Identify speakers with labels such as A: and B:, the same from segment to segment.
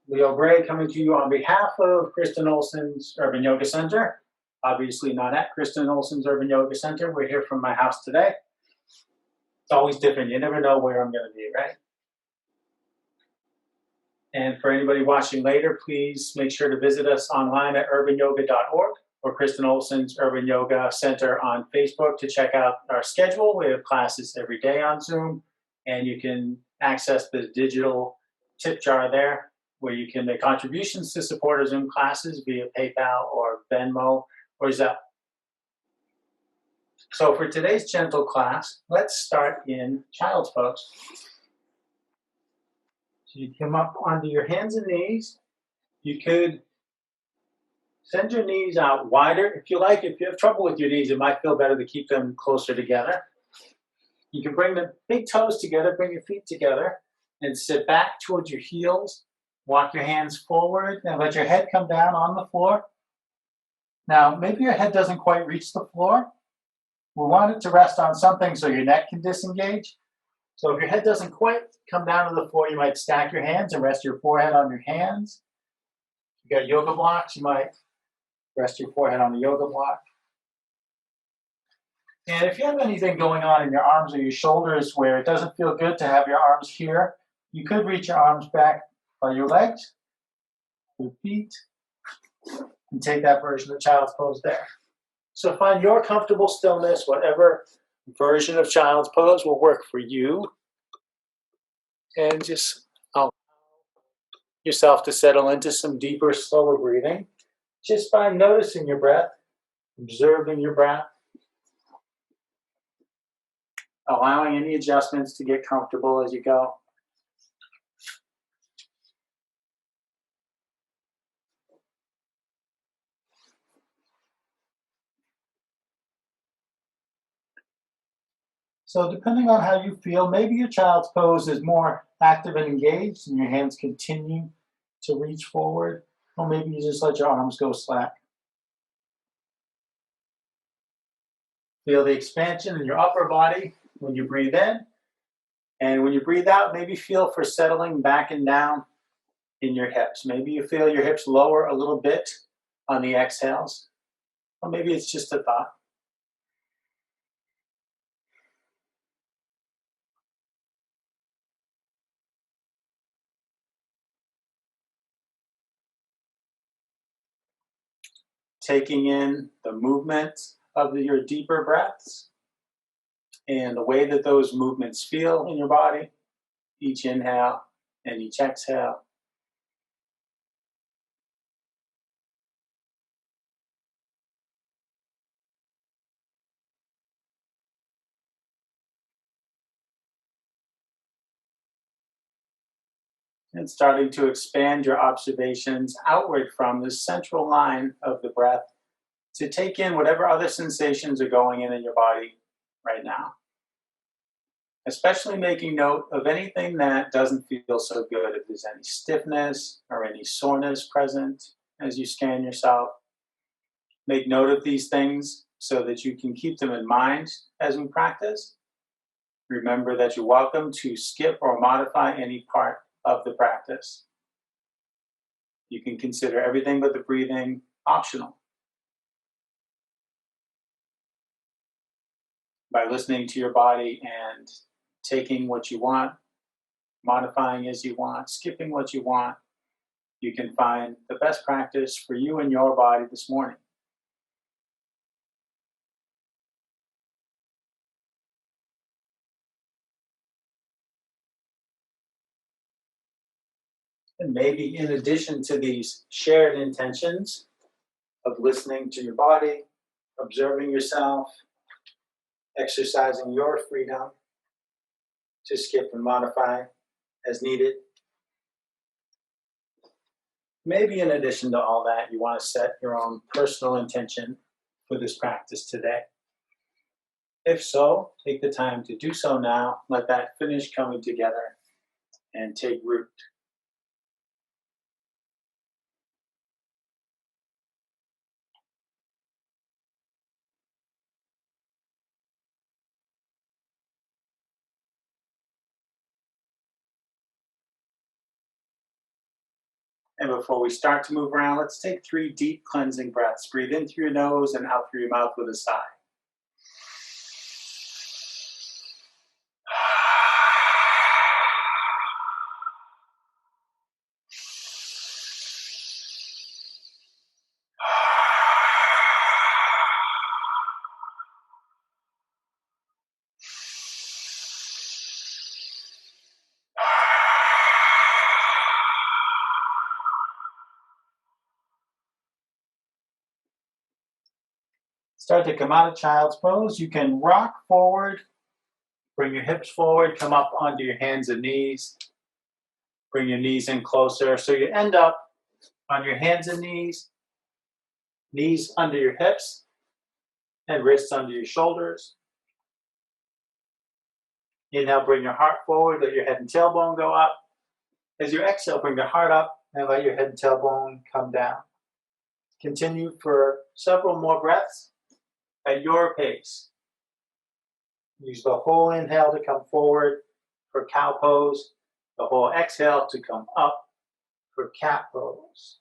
A: Leo Gray coming to you on behalf of Kristen Olson's Urban Yoga Center. Obviously not at Kristen Olson's Urban Yoga Center. We're here from my house today. It's always different. You never know where I'm going to be, right? And for anybody watching later, please make sure to visit us online at urbanyoga.org or Kristen Olson's Urban Yoga Center on Facebook to check out our schedule. We have classes every day on Zoom, and you can access the digital tip jar there where you can make contributions to support our Zoom classes via PayPal or Venmo or Zelle. So for today's gentle class, let's start in child's pose. So you come up onto your hands and knees. You could send your knees out wider if you like. If you have trouble with your knees, it might feel better to keep them closer together. You can bring the big toes together, bring your feet together, and sit back towards your heels. Walk your hands forward and let your head come down on the floor. Now, maybe your head doesn't quite reach the floor. We want it to rest on something so your neck can disengage. So if your head doesn't quite come down to the floor, you might stack your hands and rest your forehead on your hands. If you got yoga blocks, you might rest your forehead on the yoga block. And if you have anything going on in your arms or your shoulders where it doesn't feel good to have your arms here, you could reach your arms back by your legs, your feet, and take that version of child's pose there. So find your comfortable stillness, whatever version of child's pose will work for you. And just allow yourself to settle into some deeper, slower breathing just by noticing your breath, observing your breath, allowing any adjustments to get comfortable as you go. So depending on how you feel, maybe your child's pose is more active and engaged and your hands continue to reach forward, or maybe you just let your arms go slack. Feel the expansion in your upper body when you breathe in, and when you breathe out, maybe feel for settling back and down in your hips. Maybe you feel your hips lower a little bit on the exhales, or maybe it's just a thought. Taking in the movement of your deeper breaths and the way that those movements feel in your body, each inhale and each exhale. And starting to expand your observations outward from the central line of the breath to take in whatever other sensations are going in your body right now. Especially making note of anything that doesn't feel so good, if there's any stiffness or any soreness present as you scan yourself. Make note of these things so that you can keep them in mind as we practice. Remember that you're welcome to skip or modify any part of the practice. You can consider everything but the breathing optional. By listening to your body and taking what you want, modifying as you want, skipping what you want, you can find the best practice for you and your body this morning. And maybe in addition to these shared intentions of listening to your body, observing yourself, exercising your freedom to skip and modify as needed, maybe in addition to all that, you want to set your own personal intention for this practice today. If so, take the time to do so now. Let that finish coming together and take root. And before we start to move around, let's take 3 deep cleansing breaths. Breathe in through your nose and out through your mouth with a sigh. Start to come out of child's pose. You can rock forward, bring your hips forward, come up onto your hands and knees. Bring your knees in closer. So you end up on your hands and knees under your hips, and wrists under your shoulders. Inhale, bring your heart forward, let your head and tailbone go up. As you exhale, bring your heart up and let your head and tailbone come down. Continue for several more breaths at your pace. Use the whole inhale to come forward for cow pose, the whole exhale to come up for cat pose.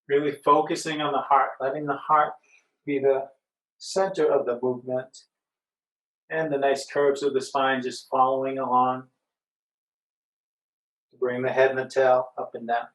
A: Really focusing on the heart, letting the heart be the center of the movement, and the nice curves of the spine just following along to bring the head and the tail up and down.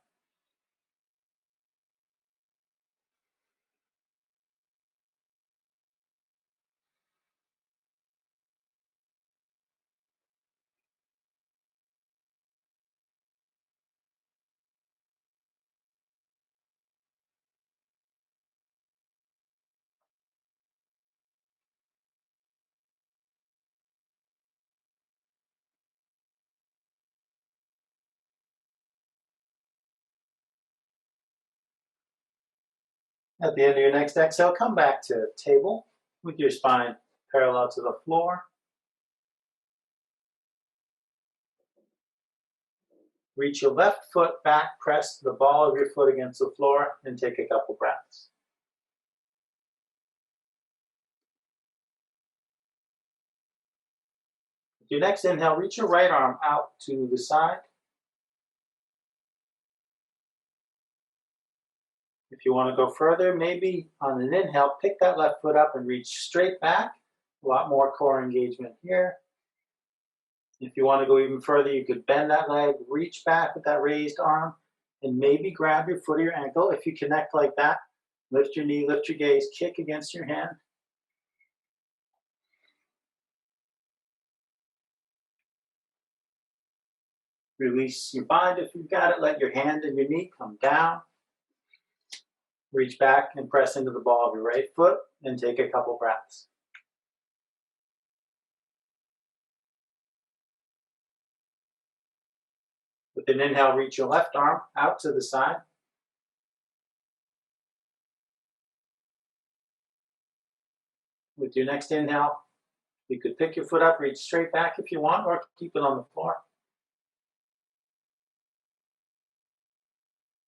A: At the end of your next exhale, come back to table with your spine parallel to the floor. Reach your left foot back, press the ball of your foot against the floor, and take a couple breaths. With your next inhale, reach your right arm out to the side. If you want to go further, maybe on an inhale, pick that left foot up and reach straight back. A lot more core engagement here. If you want to go even further, you could bend that leg, reach back with that raised arm, and maybe grab your foot or your ankle. If you connect like that, lift your knee, lift your gaze, kick against your hand. Release your bind if you've got it. Let your hand and your knee come down. Reach back and press into the ball of your right foot and take a couple breaths. With an inhale, reach your left arm out to the side. With your next inhale, you could pick your foot up, reach straight back if you want, or keep it on the floor.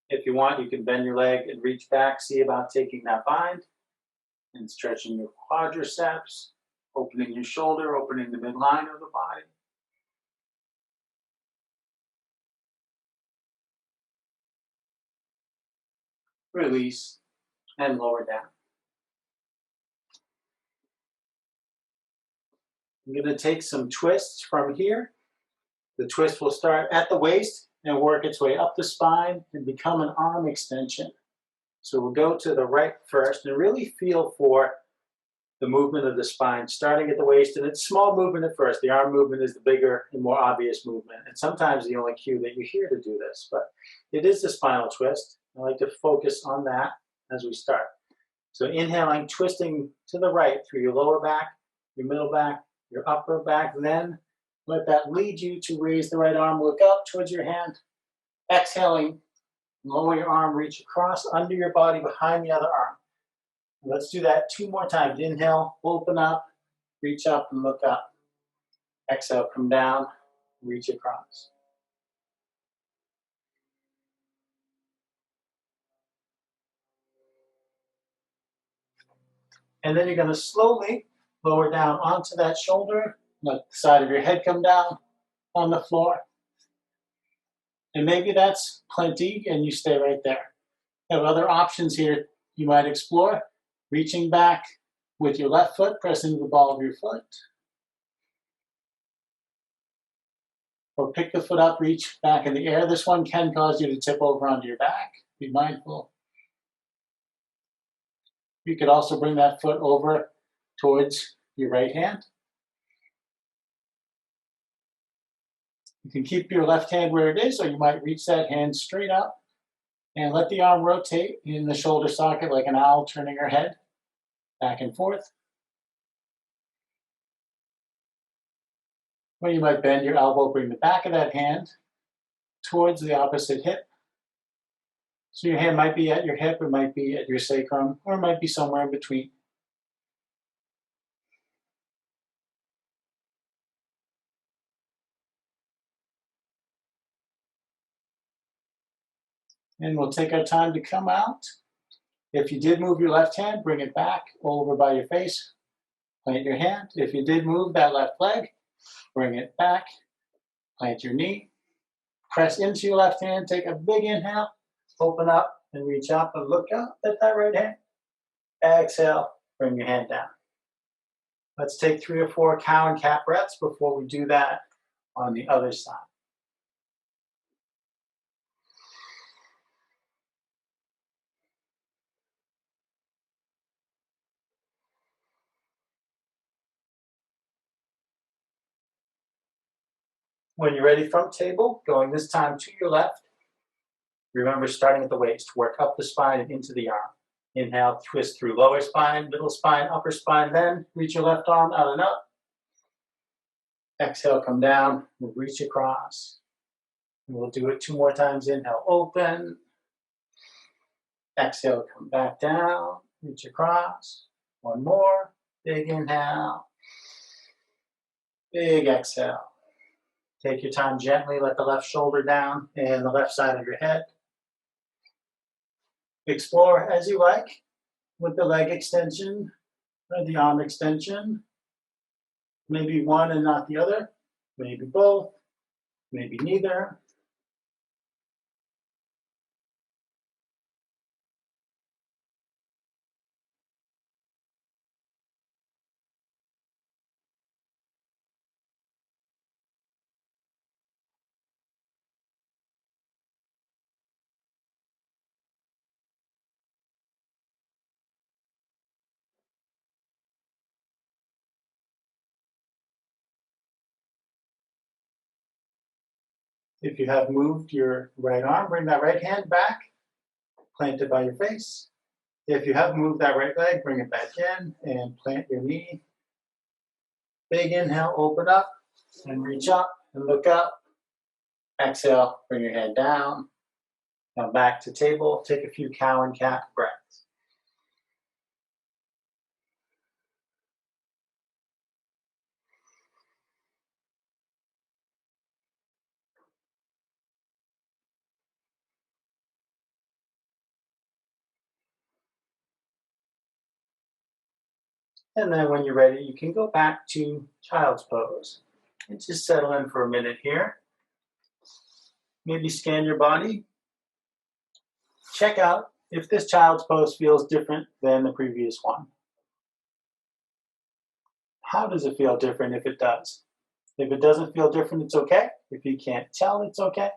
A: If you want, you can bend your leg and reach back. See about taking that bind and stretching your quadriceps, opening your shoulder, opening the midline of the body. Release and lower down. I'm going to take some twists from here. The twist will start at the waist and work its way up the spine and become an arm extension. So we'll go to the right first and really feel for the movement of the spine, starting at the waist. And it's small movement at first. The arm movement is the bigger and more obvious movement, and sometimes the only cue that you hear to do this. But it is the spinal twist. I like to focus on that as we start. So inhaling, twisting to the right through your lower back, your middle back, your upper back. Then let that lead you to raise the right arm, look up towards your hand. Exhaling, lower your arm, reach across under your body behind the other arm. Let's do that 2 more times. Inhale, open up, reach up and look up. Exhale, come down, reach across. And then you're going to slowly lower down onto that shoulder. Let the side of your head come down on the floor. And maybe that's plenty and you stay right there. You have other options here you might explore. Reaching back with your left foot, pressing the ball of your foot. Or pick the foot up, reach back in the air. This one can cause you to tip over onto your back. Be mindful. You could also bring that foot over towards your right hand. You can keep your left hand where it is, or you might reach that hand straight up and let the arm rotate in the shoulder socket like an owl turning her head back and forth. Or you might bend your elbow, bring the back of that hand towards the opposite hip. So your hand might be at your hip, it might be at your sacrum, or it might be somewhere in between. And we'll take our time to come out. If you did move your left hand, bring it back over by your face. Plant your hand. If you did move that left leg, bring it back. Plant your knee. Press into your left hand. Take a big inhale. Open up and reach up and look up at that right hand. Exhale. Bring your hand down. Let's take 3 or 4 cow and cat breaths before we do that on the other side. When you're ready from table, going this time to your left, remember starting at the waist, work up the spine and into the arm. Inhale, twist through lower spine, middle spine, upper spine, then reach your left arm out and up. Exhale, come down, reach across. And we'll do it 2 more times. Inhale, open. Exhale, come back down, reach across. 1 more, big inhale. Big exhale. Take your time gently, let the left shoulder down and the left side of your head. Explore as you like with the leg extension or the arm extension. Maybe one and not the other, maybe both, maybe neither. If you have moved your right arm, bring that right hand back, plant it by your face. If you have moved that right leg, bring it back in and plant your knee. Big inhale, open up and reach up and look up. Exhale, bring your head down. Now back to table, take a few cow and cat breaths. And then when you're ready, you can go back to child's pose. And just settle in for a minute here. Maybe scan your body. Check out if this child's pose feels different than the previous one. How does it feel different if it does? If it doesn't feel different, it's okay. If you can't tell, it's okay.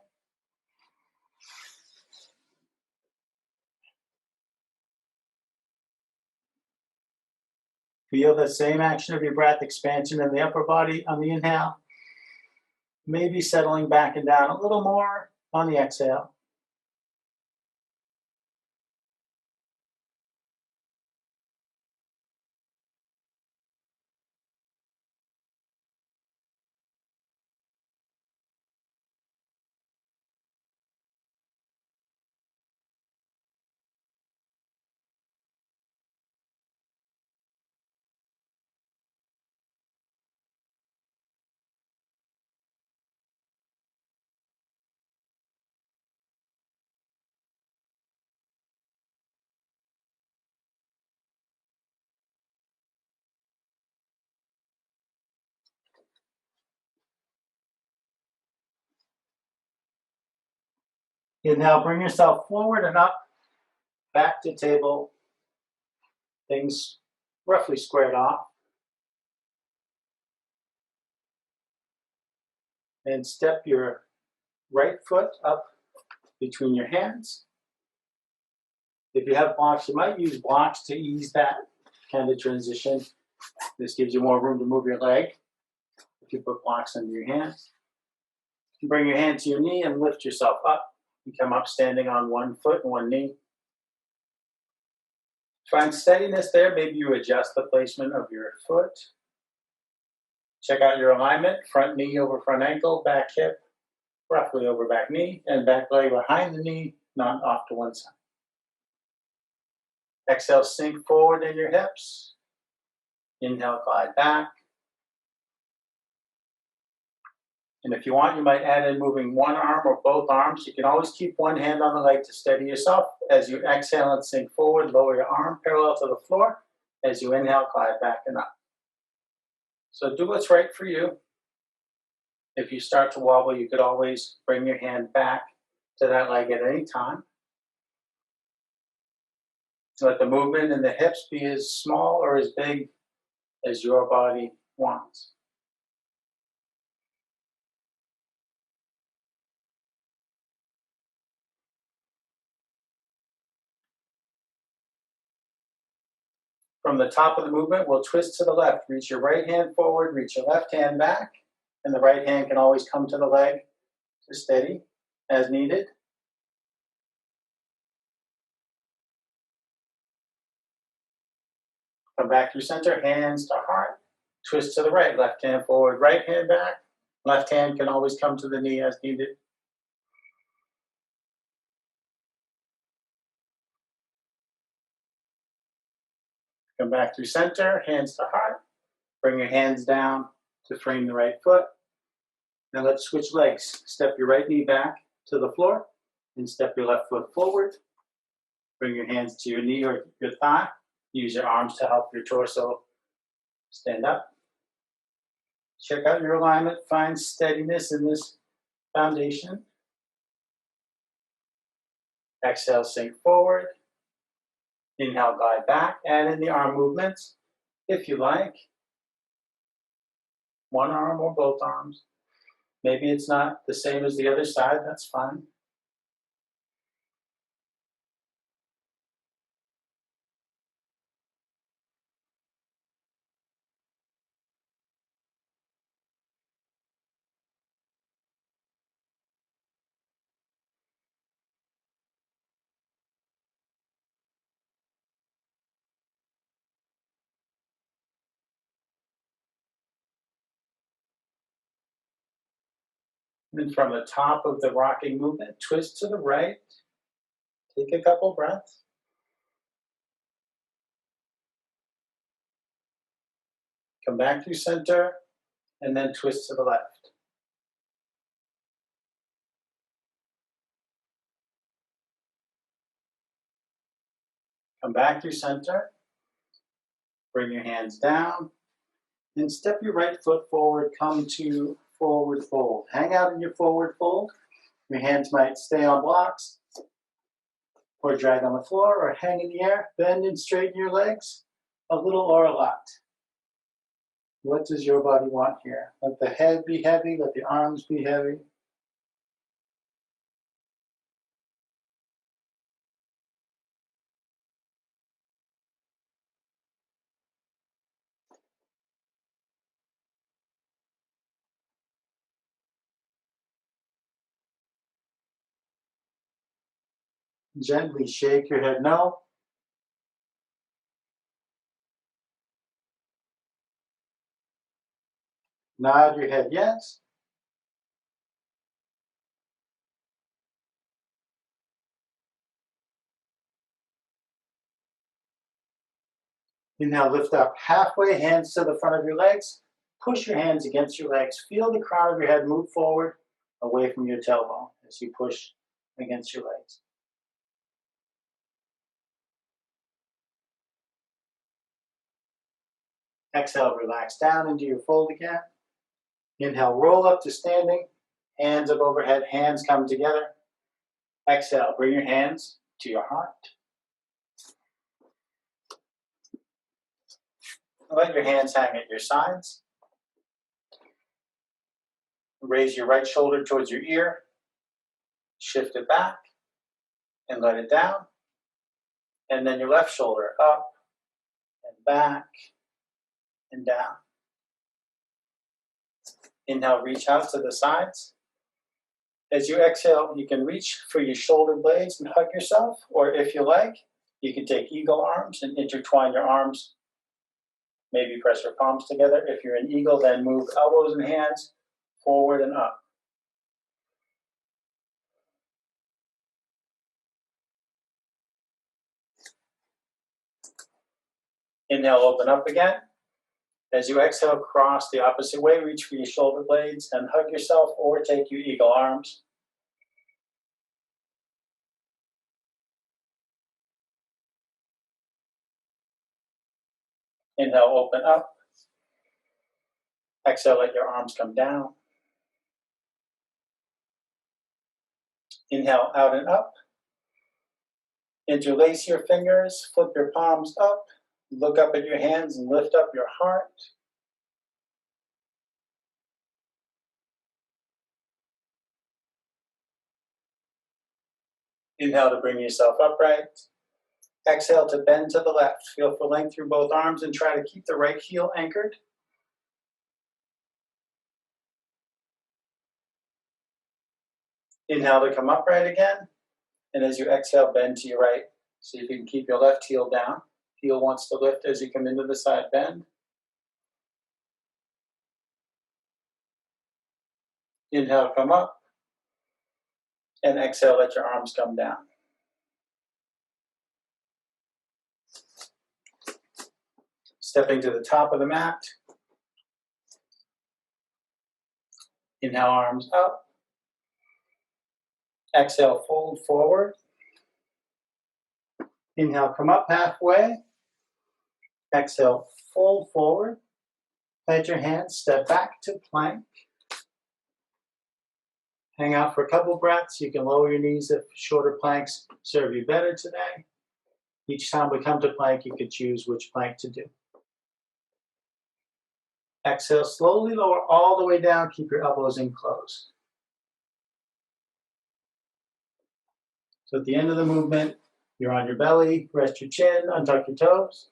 A: Feel the same action of your breath, expansion in the upper body on the inhale. Maybe settling back and down a little more on the exhale. Inhale, bring yourself forward and up, back to table, things roughly squared off. And step your right foot up between your hands. If you have blocks, you might use blocks to ease that kind of transition. This gives you more room to move your leg if you put blocks under your hands. You bring your hand to your knee and lift yourself up. You come up standing on one foot and one knee. Find steadiness there. Maybe you adjust the placement of your foot. Check out your alignment, front knee over front ankle, back hip, roughly over back knee, and back leg behind the knee, not off to one side. Exhale, sink forward in your hips. Inhale, glide back. And if you want, you might add in moving one arm or both arms. You can always keep one hand on the leg to steady yourself. As you exhale and sink forward, lower your arm parallel to the floor. As you inhale, glide back and up. So do what's right for you. If you start to wobble, you could always bring your hand back to that leg at any time. Let the movement in the hips be as small or as big as your body wants. From the top of the movement, we'll twist to the left. Reach your right hand forward, reach your left hand back, and the right hand can always come to the leg to steady as needed. Come back through center, hands to heart. Twist to the right, left hand forward, right hand back. Left hand can always come to the knee as needed. Come back through center, hands to heart. Bring your hands down to frame the right foot. Now let's switch legs. Step your right knee back to the floor and step your left foot forward. Bring your hands to your knee or your thigh. Use your arms to help your torso stand up. Check out your alignment. Find steadiness in this foundation. Exhale, sink forward. Inhale, glide back. Add in the arm movements if you like. One arm or both arms. Maybe it's not the same as the other side. That's fine. And from the top of the rocking movement, twist to the right. Take a couple breaths. Come back through center, and then twist to the left. Come back through center. Bring your hands down, and step your right foot forward. Come to forward fold. Hang out in your forward fold. Your hands might stay on blocks, or drag on the floor, or hang in the air. Bend and straighten your legs, a little or a lot. What does your body want here? Let the head be heavy, let the arms be heavy. Gently shake your head no. Nod your head yes. Inhale, lift up halfway, hands to the front of your legs. Push your hands against your legs. Feel the crown of your head move forward away from your tailbone as you push against your legs. Exhale, relax down into your fold again. Inhale, roll up to standing. Hands up overhead, hands come together. Exhale, bring your hands to your heart. Let your hands hang at your sides. Raise your right shoulder towards your ear. Shift it back and let it down. And then your left shoulder up and back and down. Inhale, reach out to the sides. As you exhale, you can reach for your shoulder blades and hug yourself, or if you like, you can take eagle arms and intertwine your arms. Maybe press your palms together. If you're in eagle, then move elbows and hands forward and up. Inhale, open up again. As you exhale, cross the opposite way, reach for your shoulder blades and hug yourself, or take your eagle arms. Inhale, open up. Exhale, let your arms come down. Inhale, out and up. Interlace your fingers, flip your palms up, look up at your hands and lift up your heart. Inhale to bring yourself upright. Exhale to bend to the left. Feel for length through both arms and try to keep the right heel anchored. Inhale to come upright again. And as you exhale, bend to your right. See if you can keep your left heel down. Heel wants to lift as you come into the side bend. Inhale, come up. And exhale, let your arms come down. Stepping to the top of the mat. Inhale, arms up. Exhale, fold forward. Inhale, come up halfway. Exhale, fold forward. Plant your hands, step back to plank. Hang out for a couple breaths. You can lower your knees if shorter planks serve you better today. Each time we come to plank, you can choose which plank to do. Exhale, slowly lower all the way down. Keep your elbows in close. So at the end of the movement, you're on your belly, rest your chin, untuck your toes.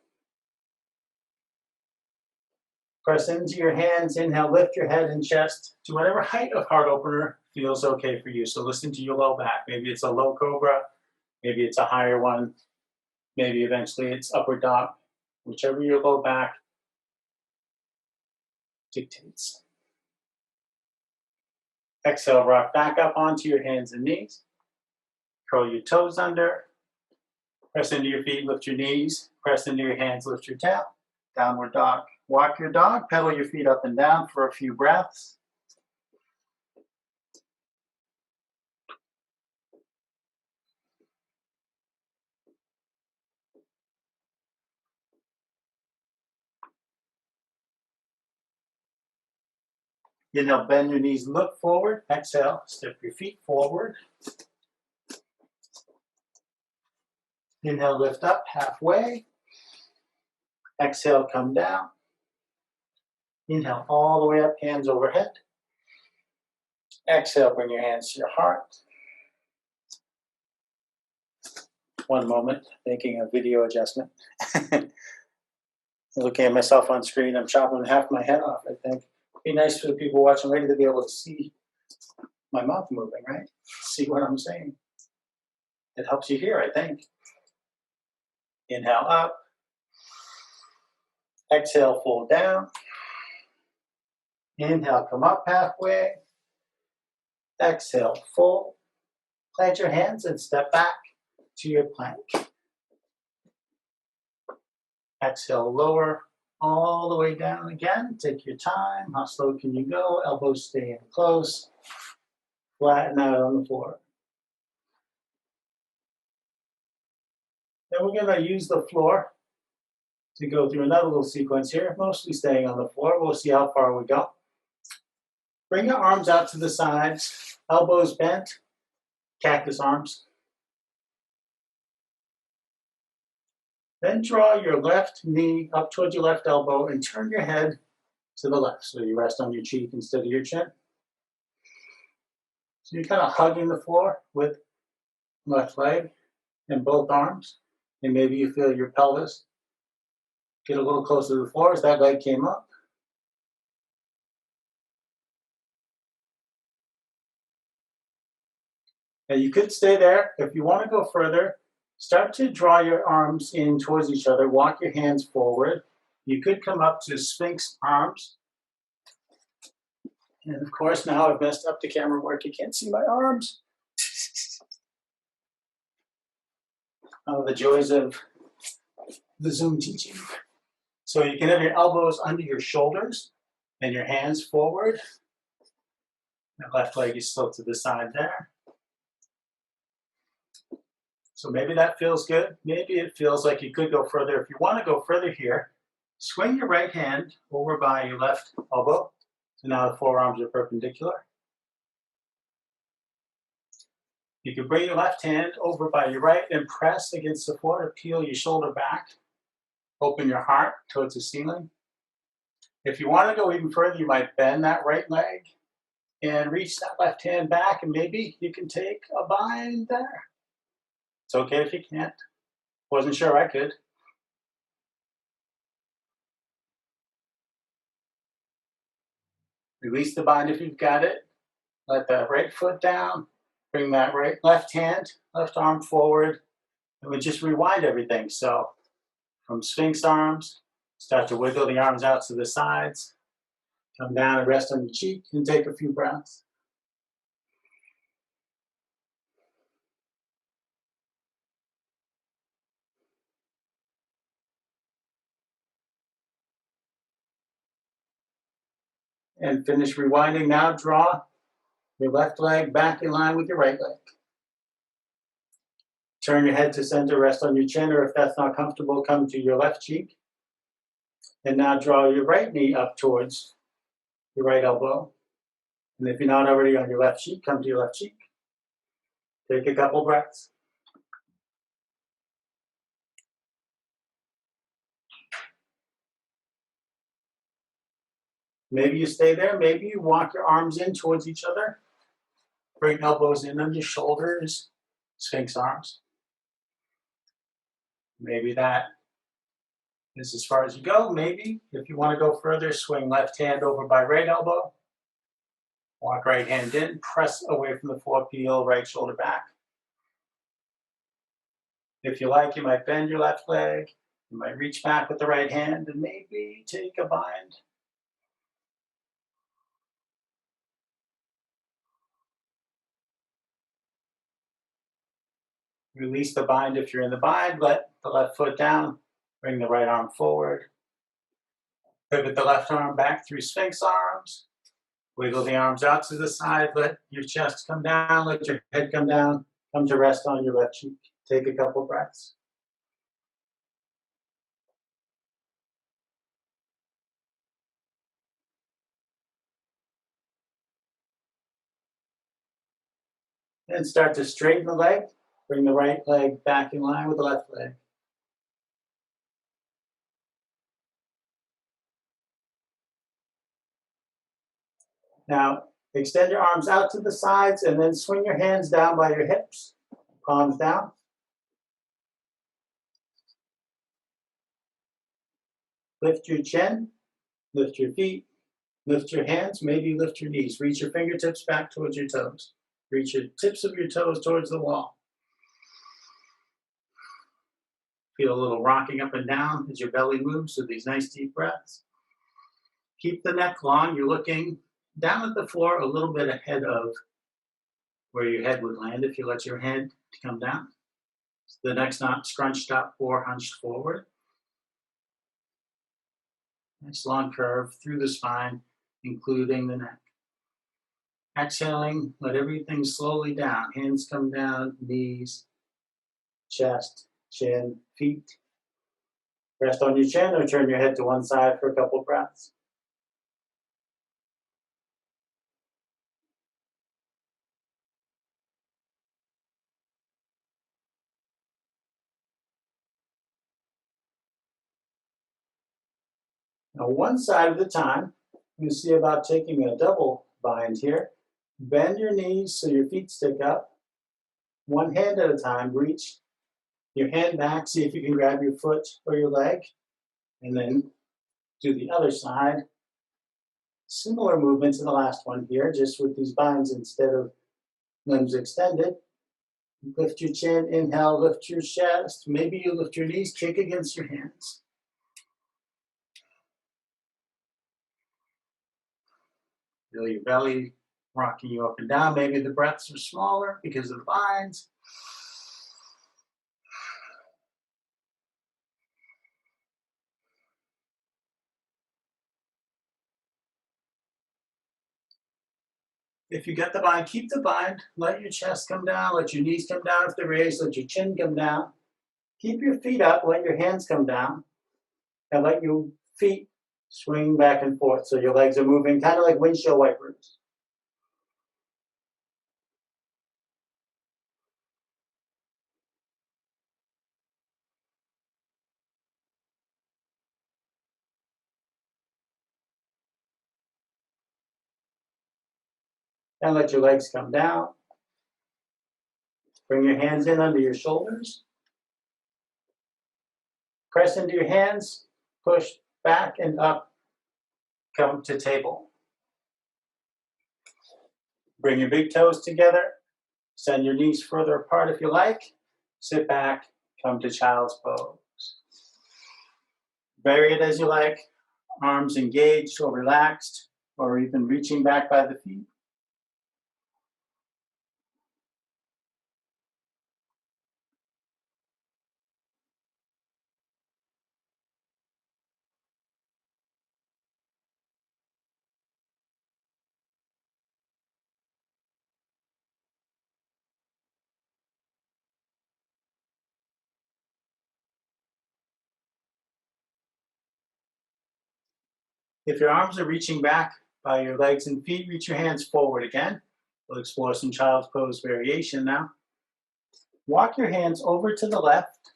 A: Press into your hands, inhale, lift your head and chest to whatever height of heart opener feels okay for you. So listen to your low back. Maybe it's a low cobra, maybe it's a higher one, maybe eventually it's upward dog, whichever your low back dictates. Exhale, rock back up onto your hands and knees. Curl your toes under. Press into your feet, lift your knees. Press into your hands, lift your tail. Downward dog. Walk your dog, pedal your feet up and down for a few breaths. Inhale, bend your knees, look forward. Exhale, step your feet forward. Inhale, lift up halfway. Exhale, come down. Inhale, all the way up, hands overhead. Exhale, bring your hands to your heart. One moment, making a video adjustment. Looking at myself on screen, I'm chopping half my head off, I think. It'd be nice for the people watching later to be able to see my mouth moving, right? See what I'm saying. It helps you hear, I think. Inhale up. Exhale, fold down. Inhale, come up halfway. Exhale, fold. Plant your hands and step back to your plank. Exhale, lower all the way down again. Take your time. How slow can you go? Elbows stay in close. Flatten out on the floor. Then we're going to use the floor to go through another little sequence here, mostly staying on the floor. We'll see how far we go. Bring your arms out to the sides, elbows bent, cactus arms. Then draw your left knee up towards your left elbow and turn your head to the left. So you rest on your cheek instead of your chin. So you're kind of hugging the floor with left leg and both arms. And maybe you feel your pelvis get a little closer to the floor as that leg came up. And you could stay there. If you want to go further, start to draw your arms in towards each other. Walk your hands forward. You could come up to Sphinx arms. And of course, now I've messed up the camera work. You can't see my arms. Oh, the joys of the Zoom teaching. So you can have your elbows under your shoulders and your hands forward. The left leg is still to the side there. So maybe that feels good. Maybe it feels like you could go further. If you want to go further here, swing your right hand over by your left elbow. So now the forearms are perpendicular. You can bring your left hand over by your right and press against the floor to peel your shoulder back. Open your heart towards the ceiling. If you want to go even further, you might bend that right leg and reach that left hand back, and maybe you can take a bind there. It's okay if you can't. Wasn't sure I could. Release the bind if you've got it. Let that right foot down. Bring that left hand, left arm forward, and we just rewind everything. So from Sphinx arms, start to wiggle the arms out to the sides. Come down and rest on your cheek and take a few breaths. And finish rewinding. Now draw your left leg back in line with your right leg. Turn your head to center, rest on your chin, or if that's not comfortable, come to your left cheek. And now draw your right knee up towards your right elbow. And if you're not already on your left cheek, come to your left cheek. Take a couple breaths. Maybe you stay there. Maybe you walk your arms in towards each other. Bring elbows in on your shoulders. Sphinx arms. Maybe that is as far as you go. Maybe if you want to go further, swing left hand over by right elbow. Walk right hand in. Press away from the floor. Peel right shoulder back. If you like, you might bend your left leg. You might reach back with the right hand and maybe take a bind. Release the bind if you're in the bind. Let the left foot down. Bring the right arm forward. Pivot the left arm back through Sphinx arms. Wiggle the arms out to the side. Let your chest come down. Let your head come down. Come to rest on your left cheek. Take a couple breaths. Then start to straighten the leg. Bring the right leg back in line with the left leg. Now, extend your arms out to the sides and then swing your hands down by your hips. Palms down. Lift your chin. Lift your feet. Lift your hands. Maybe lift your knees. Reach your fingertips back towards your toes. Reach your tips of your toes towards the wall. Feel a little rocking up and down as your belly moves with these nice deep breaths. Keep the neck long. You're looking down at the floor a little bit ahead of where your head would land if you let your head come down. The neck's not scrunched up or hunched forward. Nice long curve through the spine, including the neck. Exhaling, let everything slowly down. Hands come down, knees, chest, chin, feet. Rest on your chin or turn your head to one side for a couple breaths. Now, one side at a time, you see about taking a double bind here. Bend your knees so your feet stick up. One hand at a time, reach your hand back, see if you can grab your foot or your leg, and then do the other side. Similar movement to the last one here, just with these binds instead of limbs extended. Lift your chin, inhale, lift your chest. Maybe you lift your knees, kick against your hands. Feel your belly rocking you up and down. Maybe the breaths are smaller because of the binds. If you get the bind, keep the bind. Let your chest come down. Let your knees come down if they're raised. Let your chin come down. Keep your feet up. Let your hands come down. And let your feet swing back and forth so your legs are moving, kind of like windshield wipers. And let your legs come down. Bring your hands in under your shoulders. Press into your hands. Push back and up. Come to table. Bring your big toes together. Send your knees further apart if you like. Sit back. Come to child's pose. Vary it as you like. Arms engaged or relaxed, or even reaching back by the feet. If your arms are reaching back by your legs and feet, reach your hands forward again. We'll explore some child's pose variation now. Walk your hands over to the left.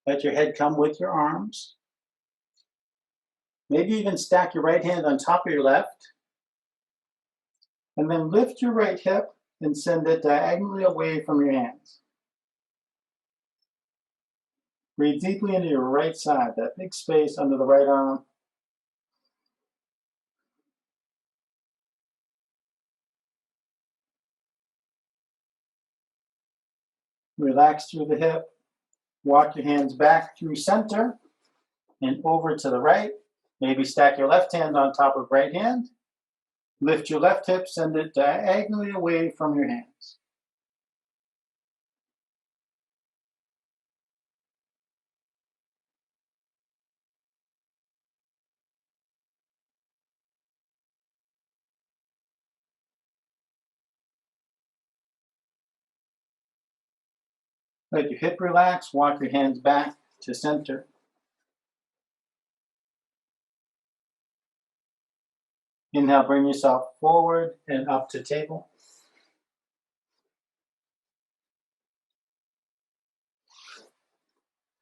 A: Let your head come with your arms. Maybe even stack your right hand on top of your left. And then lift your right hip and send it diagonally away from your hands. Breathe deeply into your right side, that big space under the right arm. Relax through the hip. Walk your hands back through center and over to the right. Maybe stack your left hand on top of right hand. Lift your left hip, send it diagonally away from your hands. Let your hip relax, walk your hands back to center. Inhale, bring yourself forward and up to table.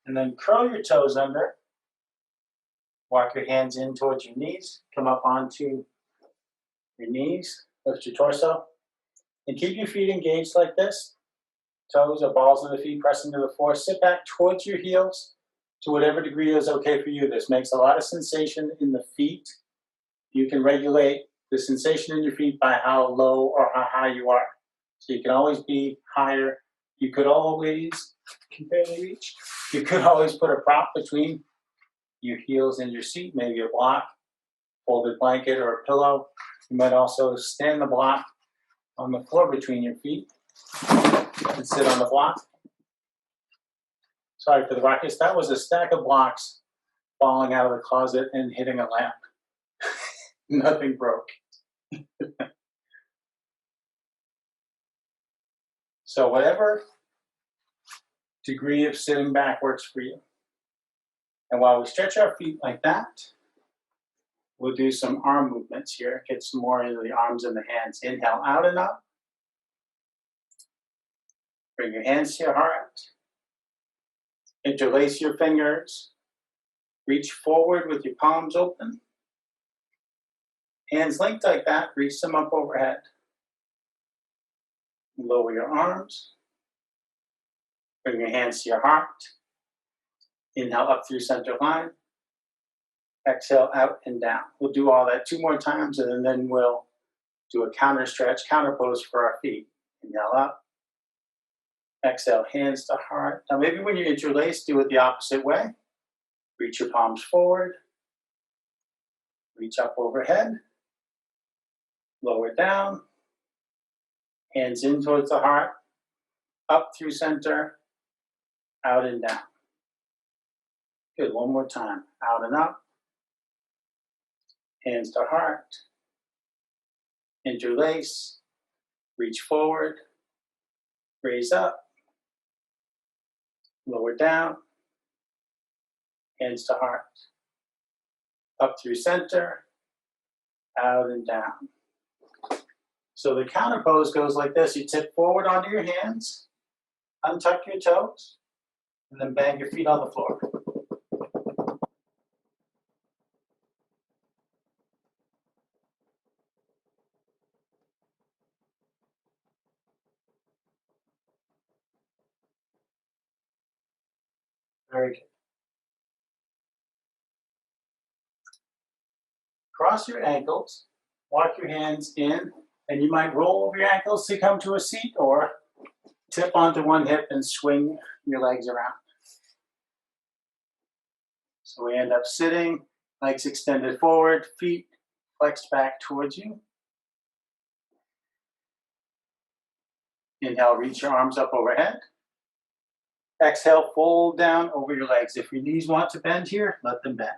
A: And then curl your toes under. Walk your hands in towards your knees. Come up onto your knees. Lift your torso. And keep your feet engaged like this. Toes or balls of the feet pressing to the floor. Sit back towards your heels to whatever degree is okay for you. This makes a lot of sensation in the feet. You can regulate the sensation in your feet by how low or how high you are. So you can always be higher. You could always, can barely reach. You could always put a prop between your heels and your seat, maybe a block, folded blanket, or a pillow. You might also stand the block on the floor between your feet and sit on the block. Sorry for the ruckus. That was a stack of blocks falling out of the closet and hitting a lamp. Nothing broke. So whatever degree of sitting back works for you. And while we stretch our feet like that, we'll do some arm movements here. Get some more into the arms and the hands. Inhale out and up. Bring your hands to your heart. Interlace your fingers. Reach forward with your palms open. Hands linked like that, reach them up overhead. Lower your arms. Bring your hands to your heart. Inhale up through center line. Exhale out and down. We'll do all that 2 more times, and then we'll do a counter stretch, counter pose for our feet. Inhale up. Exhale, hands to heart. Now maybe when you interlace, do it the opposite way. Reach your palms forward. Reach up overhead. Lower down. Hands in towards the heart. Up through center. Out and down. Good, 1 more time. Out and up. Hands to heart. Interlace. Reach forward. Raise up. Lower down. Hands to heart. Up through center. Out and down. So the counter pose goes like this. You tip forward onto your hands. Untuck your toes. And then bang your feet on the floor. Very good. Cross your ankles, walk your hands in, and you might roll over your ankles to come to a seat or tip onto one hip and swing your legs around. So we end up sitting, legs extended forward, feet flexed back towards you. Inhale, reach your arms up overhead. Exhale, fold down over your legs. If your knees want to bend here, let them bend.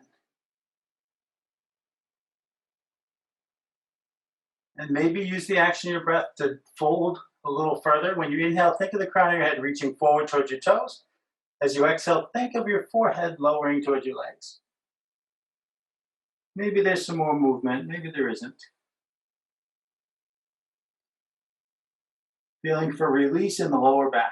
A: And maybe use the action of your breath to fold a little further. When you inhale, think of the crown of your head reaching forward towards your toes. As you exhale, think of your forehead lowering towards your legs. Maybe there's some more movement, maybe there isn't. Feeling for release in the lower back.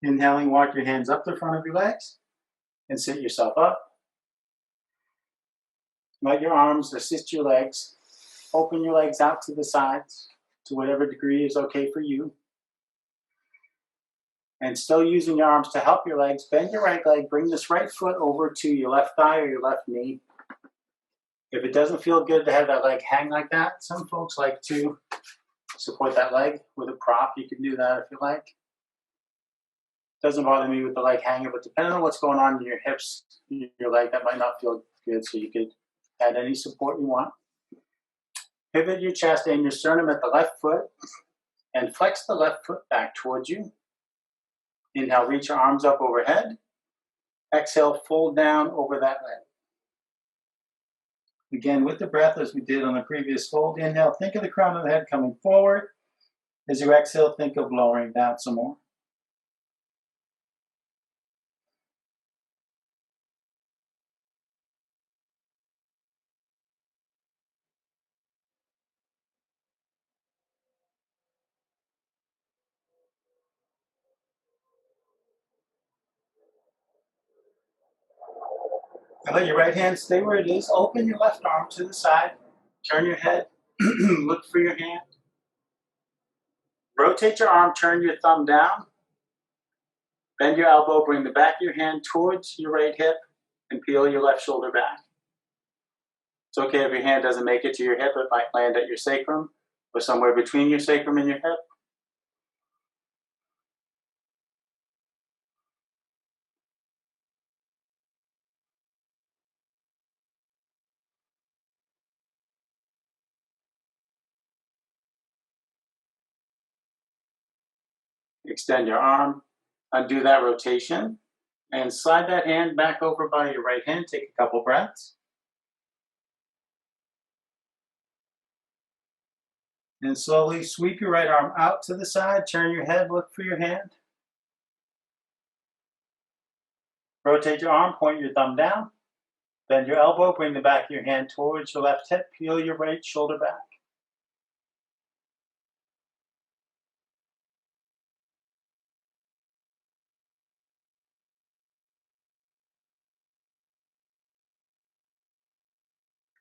A: Inhaling, walk your hands up the front of your legs and sit yourself up. Let your arms assist your legs. Open your legs out to the sides to whatever degree is okay for you. And still using your arms to help your legs, bend your right leg, bring this right foot over to your left thigh or your left knee. If it doesn't feel good to have that leg hang like that, some folks like to support that leg with a prop. You can do that if you like. Doesn't bother me with the leg hanging, but depending on what's going on in your hips, your leg, that might not feel good, so you could add any support you want. Pivot your chest and your sternum at the left foot and flex the left foot back towards you. Inhale, reach your arms up overhead. Exhale, fold down over that leg. Again, with the breath, as we did on the previous fold, inhale, think of the crown of the head coming forward. As you exhale, think of lowering down some more. Now let your right hand stay where it is. Open your left arm to the side. Turn your head. Look for your hand. Rotate your arm. Turn your thumb down. Bend your elbow. Bring the back of your hand towards your right hip and peel your left shoulder back. It's okay if your hand doesn't make it to your hip. It might land at your sacrum or somewhere between your sacrum and your hip. Extend your arm, undo that rotation, and slide that hand back over by your right hand. Take a couple breaths. And slowly sweep your right arm out to the side, turn your head, look for your hand. Rotate your arm, point your thumb down. Bend your elbow, bring the back of your hand towards your left hip, peel your right shoulder back.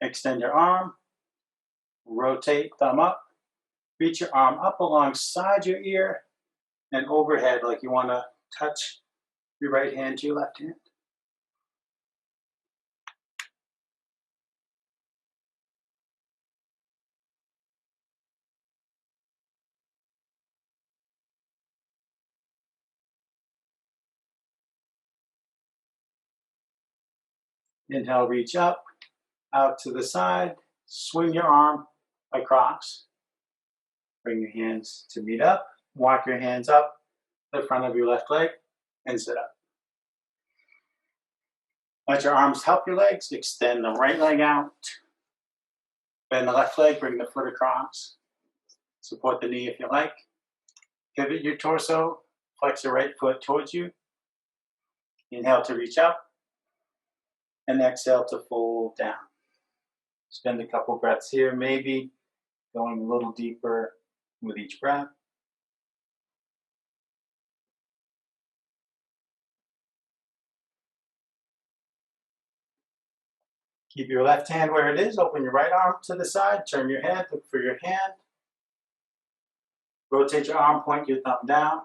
A: Extend your arm, rotate, thumb up. Reach your arm up alongside your ear and overhead like you want to touch your right hand to your left hand. Inhale, reach up, out to the side, swing your arm across. Bring your hands to meet up, walk your hands up the front of your left leg and sit up. Let your arms help your legs, extend the right leg out. Bend the left leg, bring the foot across. Support the knee if you like. Pivot your torso, flex your right foot towards you. Inhale to reach up, and exhale to fold down. Spend a couple breaths here, maybe going a little deeper with each breath. Keep your left hand where it is, open your right arm to the side, turn your head, look for your hand. Rotate your arm, point your thumb down.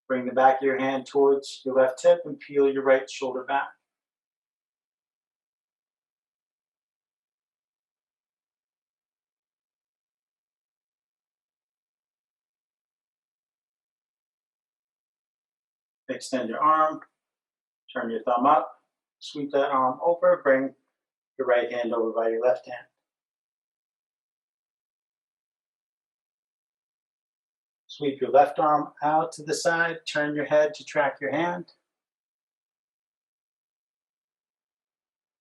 A: Bring the back of your hand towards your left hip and peel your right shoulder back. Extend your arm, turn your thumb up, sweep that arm over, bring your right hand over by your left hand. Sweep your left arm out to the side, turn your head to track your hand.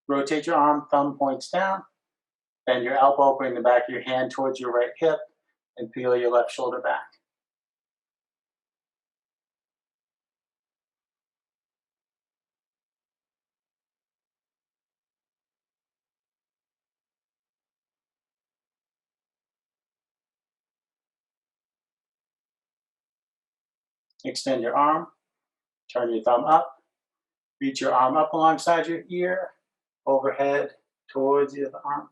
A: Rotate your arm, thumb points down. Bend your elbow, bring the back of your hand towards your right hip, and peel your left shoulder back. Extend your arm, turn your thumb up, reach your arm up alongside your ear, overhead towards the other arm.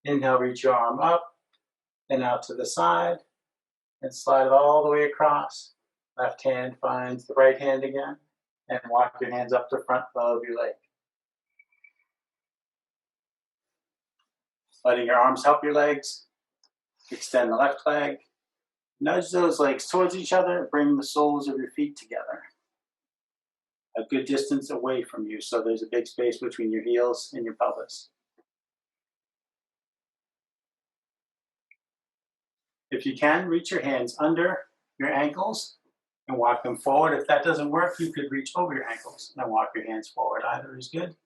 A: Inhale, reach your arm up and out to the side and slide it all the way across. Left hand finds the right hand again and walk your hands up the front of your leg. Letting your arms help your legs. Extend the left leg. Nudge those legs towards each other. Bring the soles of your feet together. A good distance away from you so there's a big space between your heels and your pelvis. If you can, reach your hands under your ankles and walk them forward. If that doesn't work, you could reach over your ankles and walk your hands forward. Either is good.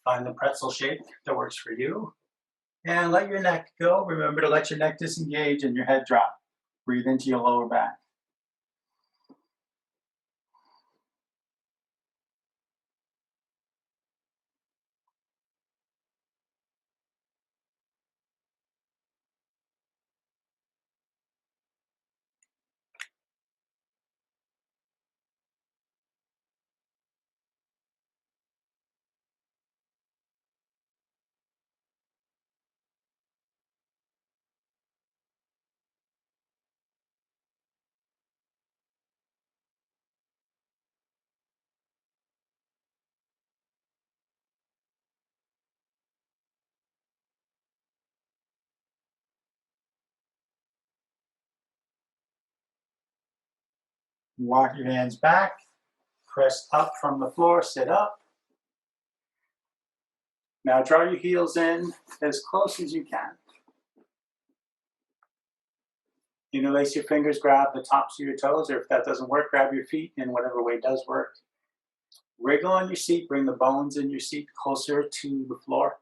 A: Find the pretzel shape that works for you. And let your neck go. Remember to let your neck disengage and your head drop. Breathe into your lower back. Walk your hands back. Press up from the floor. Sit up. Now draw your heels in as close as you can. Interlace your fingers, grab the tops of your toes, or if that doesn't work, grab your feet in whatever way does work. Wriggle on your seat, bring the bones in your seat closer to the floor.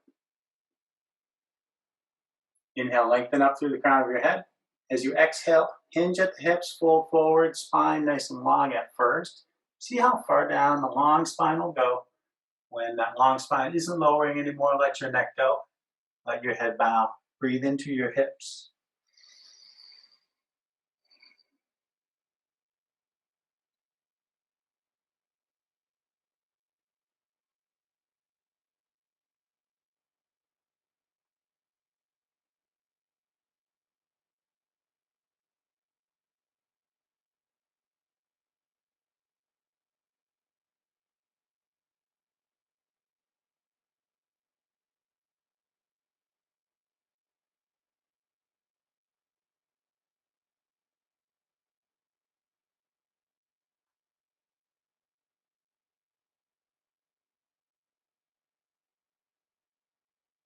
A: Inhale, lengthen up through the crown of your head. As you exhale, hinge at the hips, fold forward, spine nice and long at first. See how far down the long spine will go. When that long spine isn't lowering anymore, let your neck go. Let your head bow. Breathe into your hips.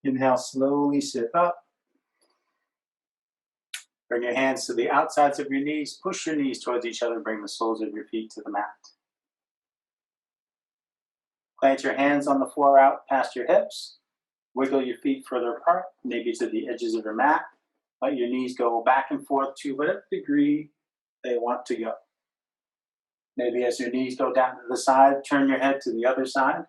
A: Inhale, slowly sit up. Bring your hands to the outsides of your knees. Push your knees towards each other. Bring the soles of your feet to the mat. Plant your hands on the floor out past your hips. Wiggle your feet further apart, maybe to the edges of your mat. Let your knees go back and forth to whatever degree they want to go. Maybe as your knees go down to the side, turn your head to the other side.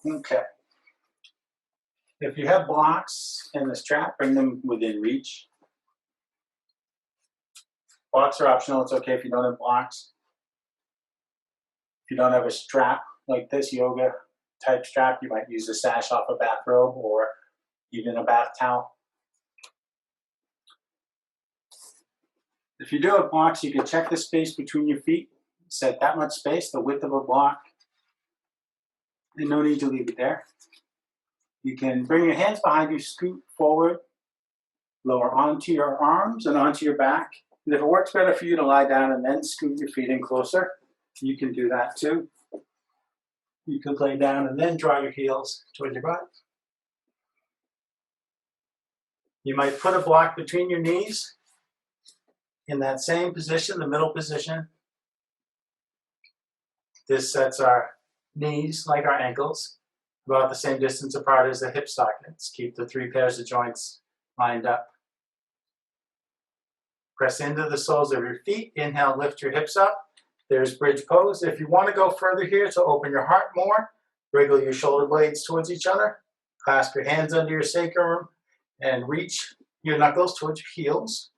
A: Okay. If you have blocks in the strap, bring them within reach. Blocks are optional. It's okay if you don't have blocks. If you don't have a strap like this, yoga type strap, you might use a sash off a bathrobe or even a bath towel. If you do have blocks, you can check the space between your feet. Set that much space, the width of a block, and no need to leave it there. You can bring your hands behind you, scoot forward, lower onto your arms and onto your back. And if it works better for you to lie down and then scoot your feet in closer, you can do that too. You could lay down and then draw your heels towards your butt. You might put a block between your knees in that same position, the middle position. This sets our knees, like our ankles, about the same distance apart as the hip sockets. Keep the 3 pairs of joints lined up. Press into the soles of your feet. Inhale, lift your hips up. There's bridge pose. If you want to go further here to open your heart more, wriggle your shoulder blades towards each other. Clasp your hands under your sacrum and reach your knuckles towards your heels.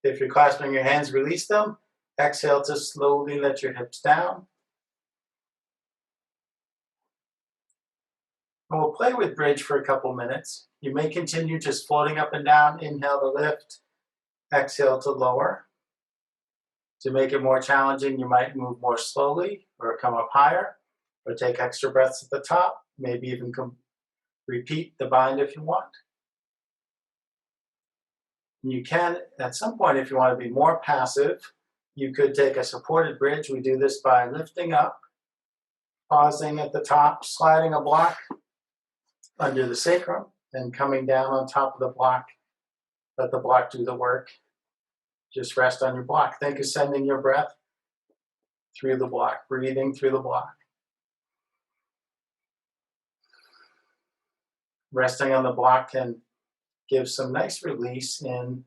A: If you're clasping your hands, release them. Exhale to slowly let your hips down. And we'll play with bridge for a couple minutes. You may continue just floating up and down. Inhale to lift, exhale to lower. To make it more challenging, you might move more slowly or come up higher, or take extra breaths at the top. Maybe even repeat the bind if you want. You can, at some point, if you want to be more passive, you could take a supported bridge. We do this by lifting up, pausing at the top, sliding a block under the sacrum, and coming down on top of the block. Let the block do the work. Just rest on your block. Think of sending your breath through the block, breathing through the block. Resting on the block can give some nice release in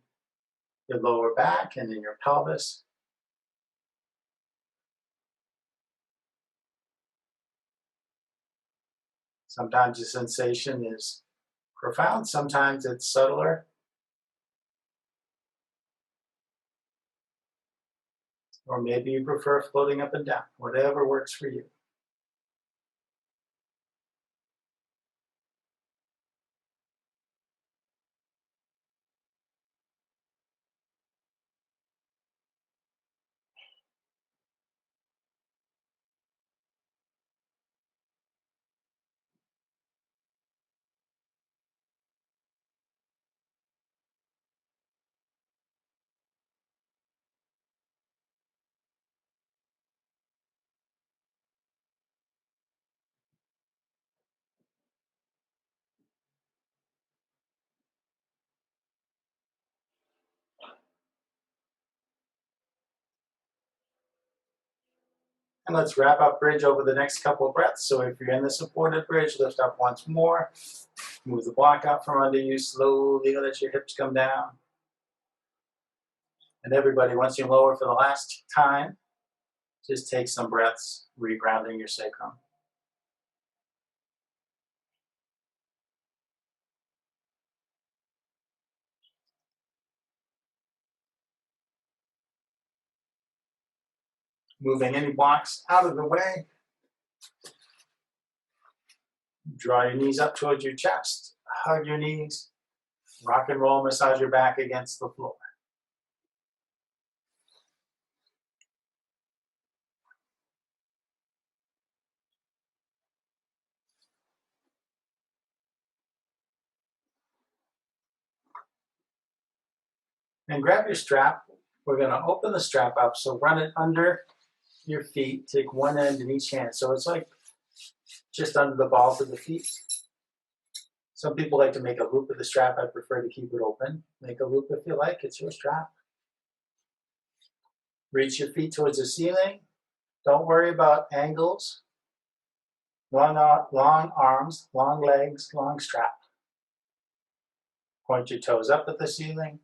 A: your lower back and in your pelvis. Sometimes the sensation is profound, sometimes it's subtler. Or maybe you prefer floating up and down, whatever works for you. And let's wrap up bridge over the next couple of breaths. So if you're in the supported bridge, lift up once more. Move the block out from under you slowly, let your hips come down. And everybody, once you lower for the last time, just take some breaths, regrounding your sacrum. Moving any blocks out of the way. Draw your knees up towards your chest. Hug your knees. Rock and roll, massage your back against the floor. And grab your strap. We're going to open the strap up, so run it under your feet. Take one end in each hand. So it's like just under the balls of the feet. Some people like to make a loop of the strap. I prefer to keep it open. Make a loop if you like. It's your strap. Reach your feet towards the ceiling. Don't worry about angles. Long arms, long legs, long strap. Point your toes up at the ceiling.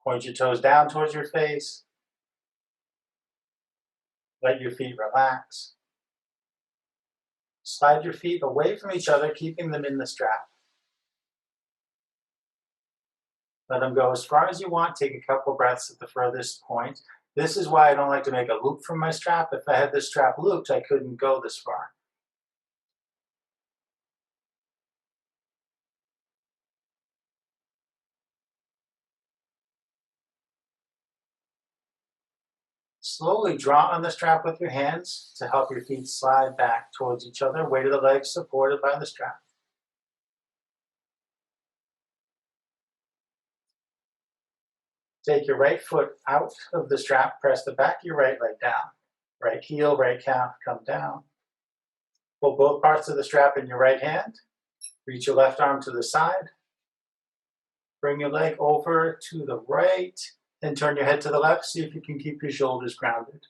A: Point your toes down towards your face. Let your feet relax. Slide your feet away from each other, keeping them in the strap. Let them go as far as you want. Take a couple breaths at the furthest point. This is why I don't like to make a loop from my strap. If I had this strap looped, I couldn't go this far. Slowly draw on the strap with your hands to help your feet slide back towards each other. Weight of the legs supported by the strap. Take your right foot out of the strap. Press the back of your right leg down. Right heel, right calf, come down. Pull both parts of the strap in your right hand. Reach your left arm to the side. Bring your leg over to the right. Then turn your head to the left. See if you can keep your shoulders grounded.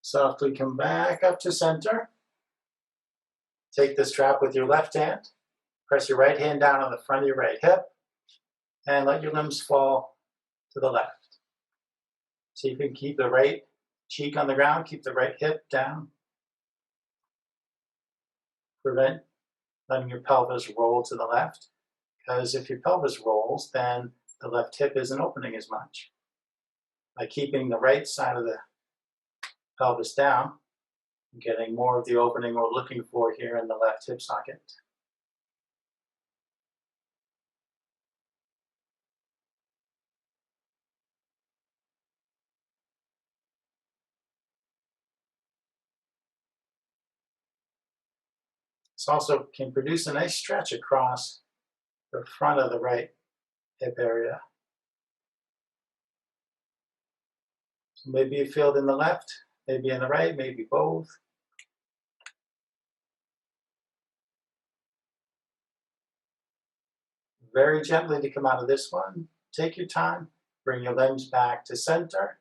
A: Softly come back up to center. Take the strap with your left hand. Press your right hand down on the front of your right hip. And let your limbs fall to the left. See if you can keep the right cheek on the ground. Keep the right hip down. Prevent letting your pelvis roll to the left. Because if your pelvis rolls, then the left hip isn't opening as much. By keeping the right side of the pelvis down, getting more of the opening we're looking for here in the left hip socket. This also can produce a nice stretch across the front of the right hip area. So maybe you feel it in the left, maybe in the right, maybe both. Very gently to come out of this one. Take your time. Bring your limbs back to center.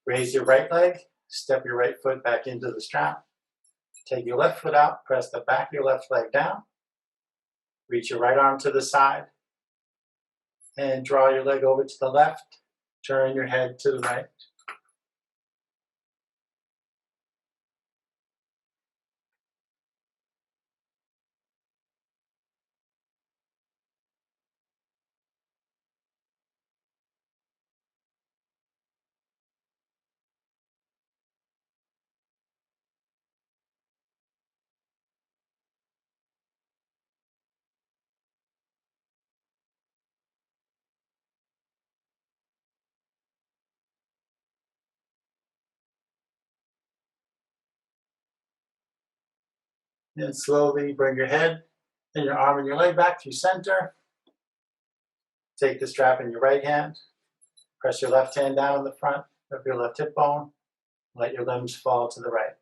A: Raise your right leg. Step your right foot back into the strap. Take your left foot out. Press the back of your left leg down. Reach your right arm to the side. And draw your leg over to the left. Turn your head to the right. And slowly bring your head and your arm and your leg back through center. Take the strap in your right hand. Press your left hand down on the front of your left hip bone. Let your limbs fall to the right.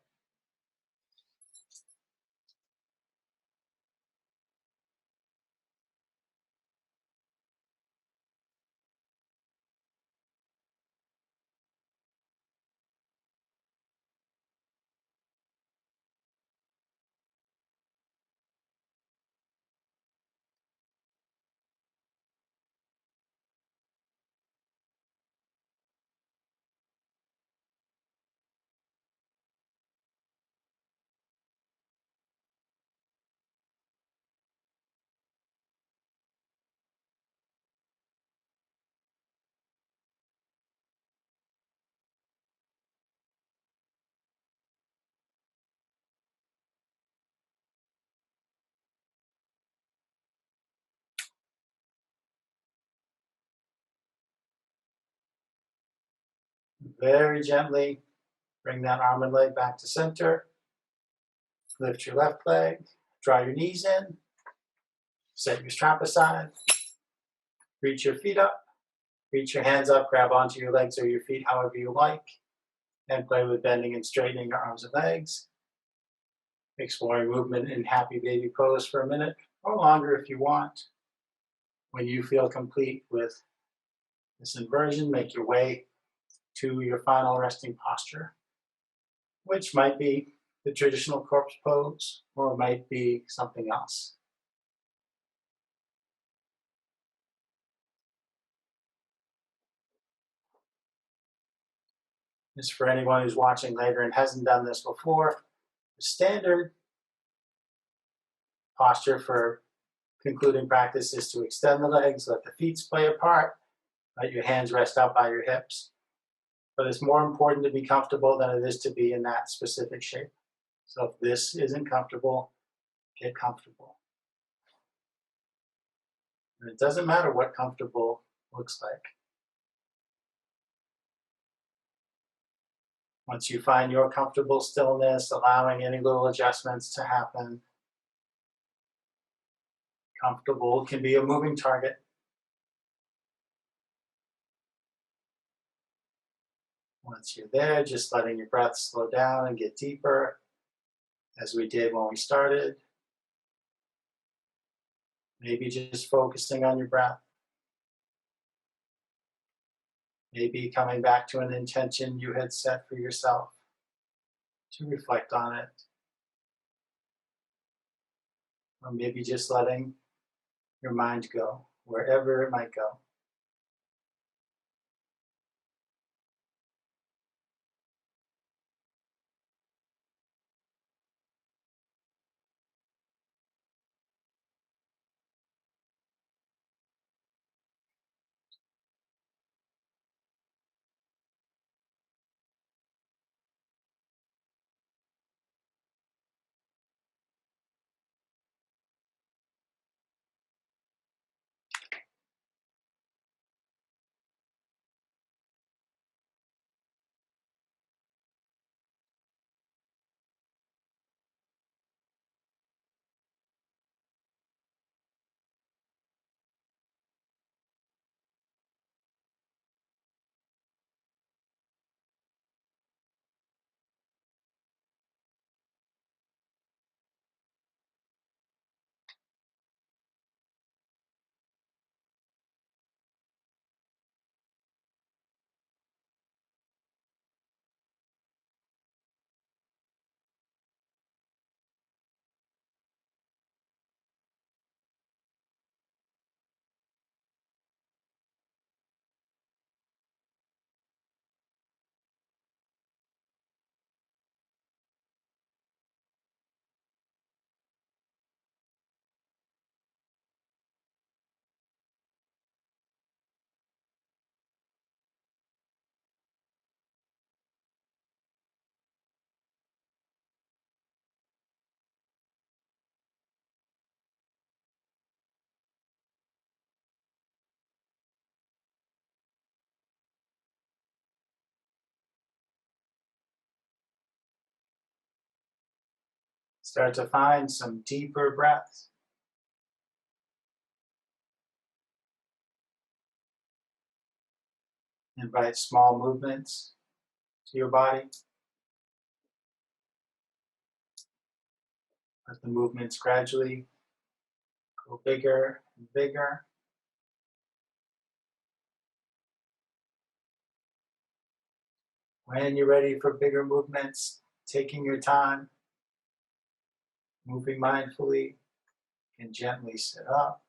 A: Very gently bring that arm and leg back to center. Lift your left leg. Draw your knees in. Set your strap aside. Reach your feet up. Reach your hands up. Grab onto your legs or your feet however you like. And play with bending and straightening your arms and legs. Exploring movement in happy baby pose for a minute or longer if you want. When you feel complete with this inversion, make your way to your final resting posture, which might be the traditional corpse pose or it might be something else. This for anyone who's watching later and hasn't done this before. The standard posture for concluding practice is to extend the legs, let the feet splay apart, let your hands rest out by your hips. But it's more important to be comfortable than it is to be in that specific shape. So if this isn't comfortable, get comfortable. And it doesn't matter what comfortable looks like. Once you find your comfortable stillness, allowing any little adjustments to happen, comfortable can be a moving target. Once you're there, just letting your breath slow down and get deeper, as we did when we started. Maybe just focusing on your breath. Maybe coming back to an intention you had set for yourself to reflect on it. Or maybe just letting your mind go, wherever it might go. Start to find some deeper breaths. Invite small movements to your body. Let the movements gradually go bigger and bigger. When you're ready for bigger movements, taking your time, moving mindfully, you can gently sit up.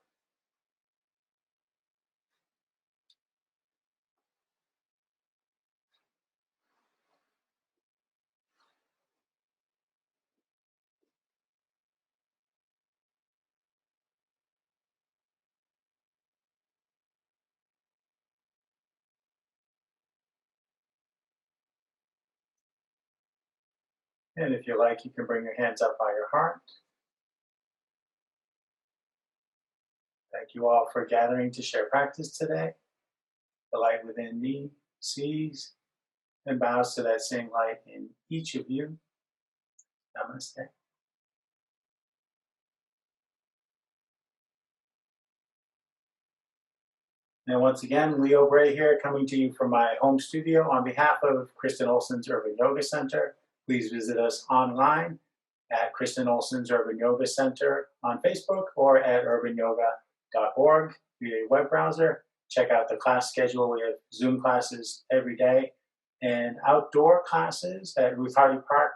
A: And if you like, you can bring your hands up by your heart. Thank you all for gathering to share practice today. The light within me sees and bows to that same light in each of you. Namaste. And once again, Leo Bray here, coming to you from my home studio on behalf of Kristen Olson's Urban Yoga Center. Please visit us online at Kristen Olson's Urban Yoga Center on Facebook or at urbanyoga.org via your web browser. Check out the class schedule. We have Zoom classes every day and outdoor classes at Ruth Hardy Park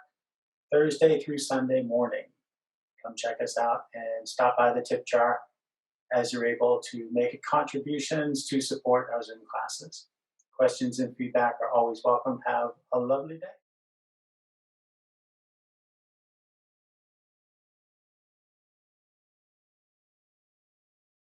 A: Thursday through Sunday morning. Come check us out and stop by the tip jar as you're able to make contributions to support our Zoom classes. Questions and feedback are always welcome. Have a lovely day.